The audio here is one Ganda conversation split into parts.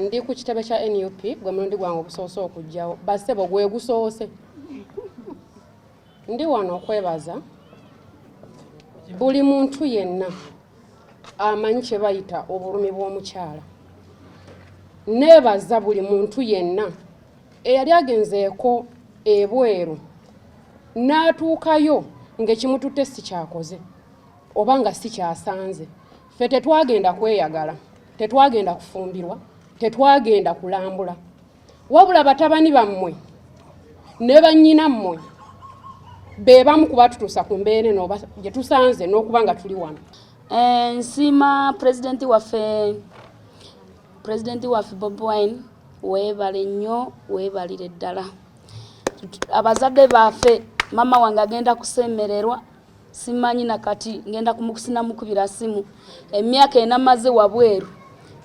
Ndi ku kitebe kya NUP gwe mulundi gwange ogusoose okujjawo basebo gwe gusoose. Ndi wano okwebaza buli muntu yenna amanyi kye bayita obulumi bw'omukyala. Neebaza buli muntu yenna eyali agenzeeko ebweru n'atuukayo ng'ekimututte si kyakoze oba nga si kyasanze. Ffe tetwagenda kweyagala, tetwagenda kufumbirwa, tetwagenda kulambula, wabula batabani bammwe ne bannyinammwe be bamu kubatutuusa ku mbeera eno gye tusanze n'okuba nga tuli wano. Nsiima Pulezidenti waffe Bobi Wine, weebale nnyo, weebalire ddala. Abazadde baffe mama wange agenda kusemererwa, simanyi nakati ngenda kumukusinamu simu. Emyaka enamaze wabweru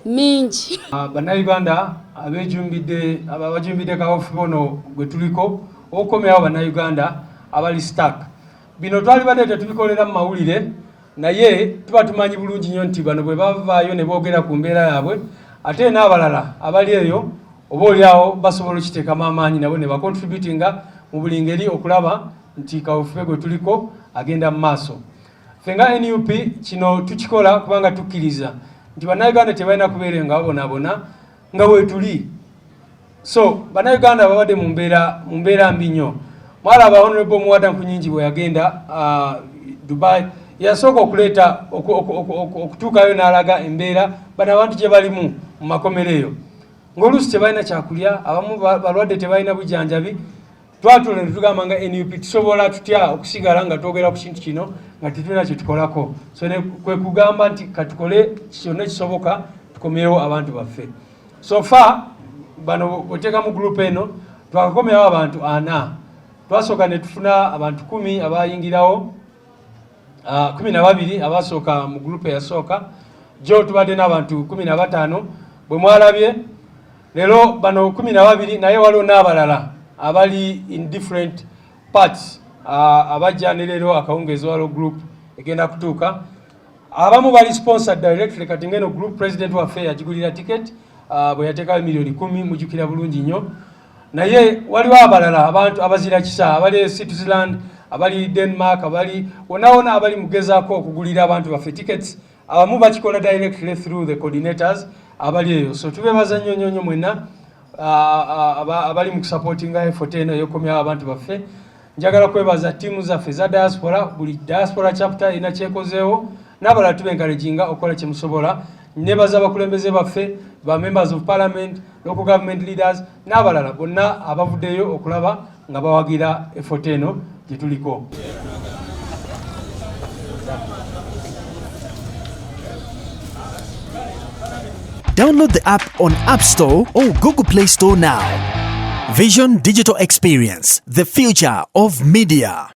mingi. Bannayuganda abajumbidde kaweefube ono gwe tuliko okukomyawo bannayuganda abali stuck. Bino twalibadde tetubikolera mu mawulire, naye tuba tumanyi bulungi nnyo nti bano bwe bavaayo ne boogera ku mbeera yaabwe, ate n'abalala abali eyo oba oliawo basobola okiteekamu amaanyi nabo ne bakontributinga mu buli ngeri okulaba nti kaweefube gwe tuliko agenda mu maaso. Ffe nga NUP kino tukikola kubanga tukkiriza nti bannayuganda tebalina kubeera nga babonabona nga weetuli. So bannayuganda babadde mu mbeera mbi nnyo. Mwalaba Honorable Muwada Nkunyingi bwe yagenda Dubai, yasooka okuleeta okutuukayo n'alaga embeera bano abantu gye balimu mu makomero eyo. Ng'oluusi tebalina kyakulya, abamu balwadde tebalina bujjanjabi. Twatula ne tugamba nga NUP tusobola tutya okusigala nga twogera ku kintu kino nga tetulina kye tukolako. So kwe kugamba nti katukole kyonna kisoboka tukomyewo abantu baffe. So far bano oteeka mu group eno twakakomyawo abantu 4. Twasooka ne tufuna abantu 10 abayingirawo, 12 abasooka mu group eyasooka. Jo tubadde n'abantu 15 bwe mwalabye. Leero bano 12 naye waliwo n'abalala abali in different parts abajja ne leero akawungeezi waliwo group egenda kutuuka. Abamu bali sponsored directly, kati ngeno group president waffe yagigulira ticket bwe yateekayo $10,000,000 mujjukira bulungi nnyo. Naye waliwo abalala abantu abazira kisa abali Switzerland, abali Denmark, abali wona abali mugezaako okugulira abantu baffe tickets. Abamu bakikola directly through the coordinators abali eyo. So tubebaza nnyo mwenna abali mu supportinga effort eno eyokomyawo abantu baffe. Njagala kwebaza tiimu zaffe za diaspora, buli diaspora chapter ina kyekozeewo n'abalala tubenkareginga okukola kye musobola. Nebaza abakulembeze baffe, ba members of parliament, local government leaders n'abalala bonna abavuddeyo okulaba nga bawagira effort eno gye tuliko. Download the app on App Store or Google Play Store now. Vision Digital Experience, the future of media.